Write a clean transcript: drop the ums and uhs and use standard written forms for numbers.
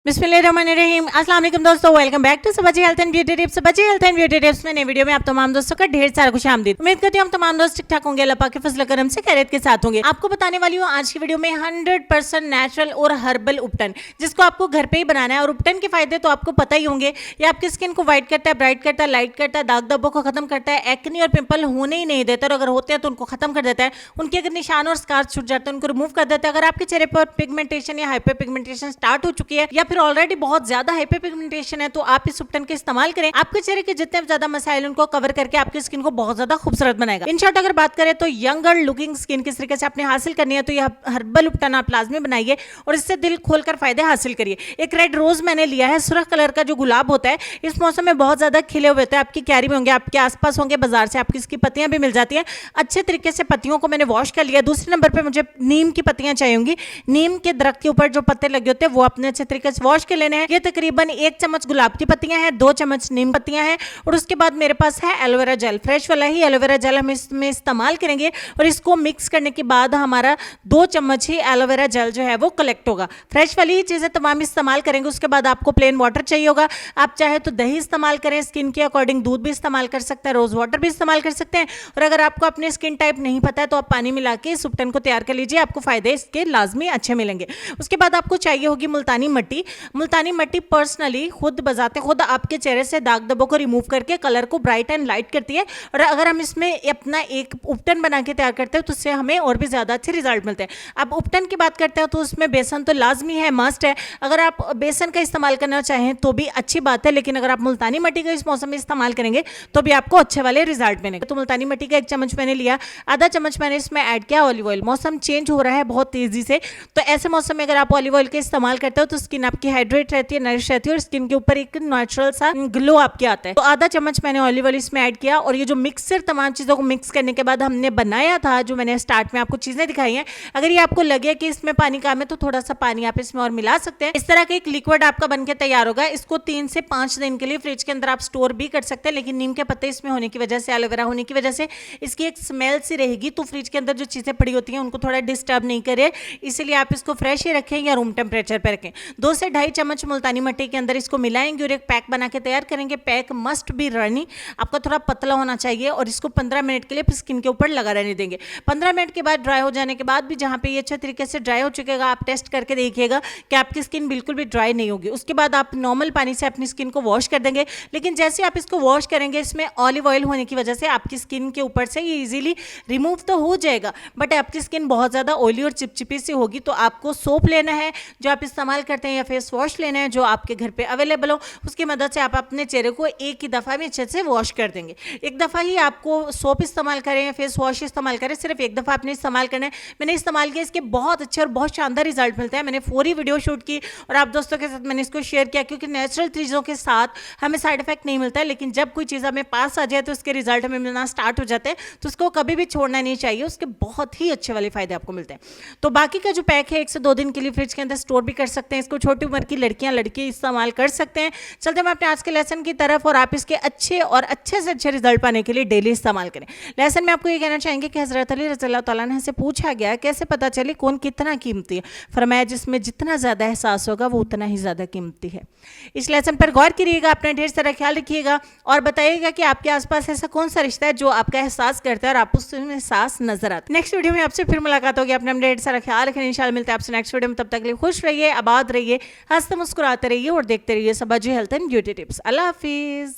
बिस्मिल्लाहिर्रहमानिर्रहीम। अस्सलाम वालेकुम दोस्तों, welcome back to Sabaji health and beauty tips. Sabaji health and beauty tips में नई वीडियो में आप तमाम दोस्तों का ढेर सारा खुशामदीद। उम्मीद करती हूँ हम तमाम दोस्त ठीक ठाक होंगे, अल्लाह पाक के फजल करम से खैरियत के साथ होंगे। आपको बताने वाली हूँ आज की वीडियो में 100% नेचुरल और हर्बल उपटन, जिसको आपको घर पे ही बनाना है। और उपटन के फायदे तो आपको पता ही होंगे। ये आपकी स्किन को व्हाइट करता है, ब्राइट करता है, लाइट करता है, दाग धब्बों को खत्म करता है, एक्ने और पिंपल होने ही नहीं देता, और अगर होते हैं तो उनको खत्म कर देता है। उनके अगर निशान और स्कार छूट जाते हैं उनको रिमूव कर देता है। अगर आपके चेहरे पर पिगमेंटेशन या हाइपर पिगमेंटेशन स्टार्ट हो चुकी है, या फिर ऑलरेडी बहुत ज्यादा हाइपर पिगमेंटेशन है, तो आप इस उपटन का इस्तेमाल करें। आपके चेहरे के जितने ज्यादा मसाइल उनको कवर करके आपकी स्किन को बहुत ज्यादा खूबसूरत बनाएगा। इन शॉर्ट अगर बात करें तो यंगर लुकिंग स्किन किस तरीके से आपने हासिल करनी है, तो यह हर्बल उपटन आप लाजमी बनाइए और इससे दिल खोलकर फायदे हासिल करिए। एक रेड रोज मैंने लिया है, सुर्ख कलर का जो गुलाब होता है, इस मौसम में बहुत ज्यादा खिले हुए होते हैं। आपकी क्यारी में होंगे, आपके आसपास होंगे, बाजार से आपकी इसकी पत्तियां भी मिल जाती हैं। अच्छे तरीके से पत्तियों को मैंने वॉश कर लिया। दूसरे नंबर पर मुझे नीम की पत्तियां चाहिए होंगी। नीम के दरख्त के ऊपर जो पत्ते लगे होते हैं वो अपने अच्छे तरीके से वॉश कर लेने हैं। ये तकरीबन 1 चम्मच गुलाब की पत्तियां हैं, 2 चम्मच नीम पत्तियां हैं, और उसके बाद मेरे पास है एलोवेरा जेल। फ्रेश वाला ही एलोवेरा जेल हम इसमें इस्तेमाल करेंगे, और इसको मिक्स करने के बाद हमारा 2 चम्मच ही एलोवेरा जेल जो है वो कलेक्ट होगा। फ्रेश वाली ही चीजें तमाम इस्तेमाल करेंगे। उसके बाद आपको प्लेन वाटर चाहिए होगा। आप चाहे तो दही इस्तेमाल करें, स्किन के अकॉर्डिंग दूध भी इस्तेमाल कर सकते हैं, रोज वाटर भी इस्तेमाल कर सकते हैं। और अगर आपको अपने स्किन टाइप नहीं पता है तो आप पानी मिला के इस उपटन को तैयार कर लीजिए, आपको फायदे इसके लाजमी अच्छे मिलेंगे। उसके बाद आपको चाहिए होगी मुल्तानी मट्टी। मुल्तानी मट्टी पर्सनली खुद बजाते खुद आपके चेहरे से दाग धब्बों को रिमूव करके कलर को ब्राइट एंड लाइट करती है। और अगर हम इसमें अपना एक उपटन बना के तैयार करते हैं तो उससे हमें और भी ज्यादा अच्छे रिजल्ट मिलते हैं। अब उपटन की बात करते हैं तो उसमें बेसन तो लाजमी है, मस्ट है। अगर आप बेसन का इस्तेमाल करना चाहें तो भी अच्छी बात है, लेकिन अगर आप मुल्तानी मट्टी का इस मौसम में इस्तेमाल करेंगे तो भी आपको अच्छे वाले रिजल्ट मिलेंगे। तो मुल्तानी मट्टी का 1 चम्मच मैंने लिया, आधा चम्मच मैंने इसमें ऐड किया ऑलिव ऑयल। मौसम चेंज हो रहा है बहुत तेजी से, तो ऐसे मौसम में अगर आप ऑलिव ऑयल का इस्तेमाल करते हो तो स्किन आपकी हाइड्रेट रहती है, नरिश रहती है, और स्किन के ऊपर एक नेचुरल सा ग्लो आपके आता है। तो आधा चम्मच मैंने ऑलिव ऑयल इसमें ऐड किया, और ये जो मिक्सर तमाम चीजों को मिक्स करने के बाद हमने बनाया था, जो मैंने स्टार्ट में आपको चीजें दिखाई हैं, अगर ये आपको लगे कि इसमें पानी कम है तो थोड़ा सा पानी आप इसमें और मिला सकते हैं। इस तरह का एक लिक्विड आपका बनके तैयार होगा। इसको 3 से 5 दिन के लिए फ्रिज के अंदर आप स्टोर भी कर सकते हैं, लेकिन नीम के पत्ते इसमें होने की वजह से, एलोवेरा होने की वजह से इसकी एक स्मेल सी रहेगी, तो फ्रिज के अंदर जो चीजें पड़ी होती हैं उनको थोड़ा डिस्टर्ब नहीं करे, इसलिए आप इसको फ्रेश ही रखें या रूम टेम्परेचर पर रखें। 2 से 2.5 चम्मच मुल्तानी मट्टी के अंदर इसको मिलाएंगे और एक पैक बना के तैयार करेंगे। पैक मस्ट बी रनी, आपका थोड़ा पतला होना चाहिए, और इसको 15 मिनट के लिए स्किन के ऊपर लगा रहने देंगे। 15 मिनट के बाद ड्राई हो जाने के बाद भी जहां पे ये अच्छे तरीके से ड्राई हो चुकेगा, आप टेस्ट करके देखिएगा कि आपकी स्किन बिल्कुल भी ड्राई नहीं होगी। उसके बाद आप नॉर्मल पानी से अपनी स्किन को वॉश कर देंगे, लेकिन जैसे आप इसको वॉश करेंगे इसमें ऑलिव ऑयल होने की वजह से आपकी स्किन के ऊपर से ये इजीली रिमूव तो हो जाएगा, बट आपकी स्किन बहुत ज़्यादा ऑयली और चिपचिपी सी होगी। तो आपको सोप लेना है जो आप इस्तेमाल करते हैं, या फेस वॉश लेना है जो आपके घर पे अवेलेबल हो, उसकी मदद से आप अपने चेहरे को एक ही दफ़ा में अच्छे से वॉश कर देंगे। एक दफ़ा ही आपको सोप इस्तेमाल करें या फेस वॉश इस्तेमाल करें, सिर्फ एक दफ़ा आपने इस्तेमाल करना है। मैंने इस्तेमाल किया, इसके बहुत अच्छे और बहुत शानदार रिजल्ट मिलते हैं। मैंने पूरी वीडियो शूट की और आप दोस्तों के साथ मैंने इसको शेयर किया, क्योंकि नेचुरल चीज़ों के साथ हमें साइड इफेक्ट नहीं मिलता है, लेकिन जब कोई चीज़ हमें पास आ जाए तो उसके रिजल्ट हमें मिलना स्टार्ट हो जाते हैं, तो उसको कभी भी छोड़ना नहीं चाहिए। उसके बहुत ही अच्छे वाले फायदे आपको मिलते हैं। तो बाकी का जो पैक है 1 से 2 दिन के लिए फ्रिज के अंदर स्टोर भी कर सकते हैं। इसको छोटी उम्र की लड़कियां लड़के इस्तेमाल कर सकते हैं। चलते हैं अपने आज के लेसन की तरफ, और आप इसके अच्छे और अच्छे से अच्छे रिजल्ट पाने के लिए डेली इस्तेमाल करें। लेसन में आपको ये कहना चाहेंगे कि हज़रत अली रज़ी अल्लाह तआला अन्हु से पूछा गया कैसे पता चले कौन कितना कीमती है। फरमाया जिसमें जितना ज़्यादा एहसास होगा वो उतना ही ज़्यादा कीमती है। इस लेसन पर गौर करिएगा, अपना ढेर सारा ख्याल रखिएगा, और बताइएगा कि आपके आसपास ऐसा कौन सा रिश्ता है जो आपका एहसास करता है और आप उसमें एहसास नजर आता है। नेक्स्ट वीडियो में आपसे फिर मुलाकात होगी। अपने ढेर सारा ख्याल रखें। इंशाल्लाह मिलते हैं आपसे नेक्स्ट वीडियो में। तब तक के लिए खुश रहिए, आबाद रहिए, हंसते मुस्कुराते रहिए और देखते रहिए सबाजी हेल्थ एंड ब्यूटी टिप्स। अल्लाह हाफिज़।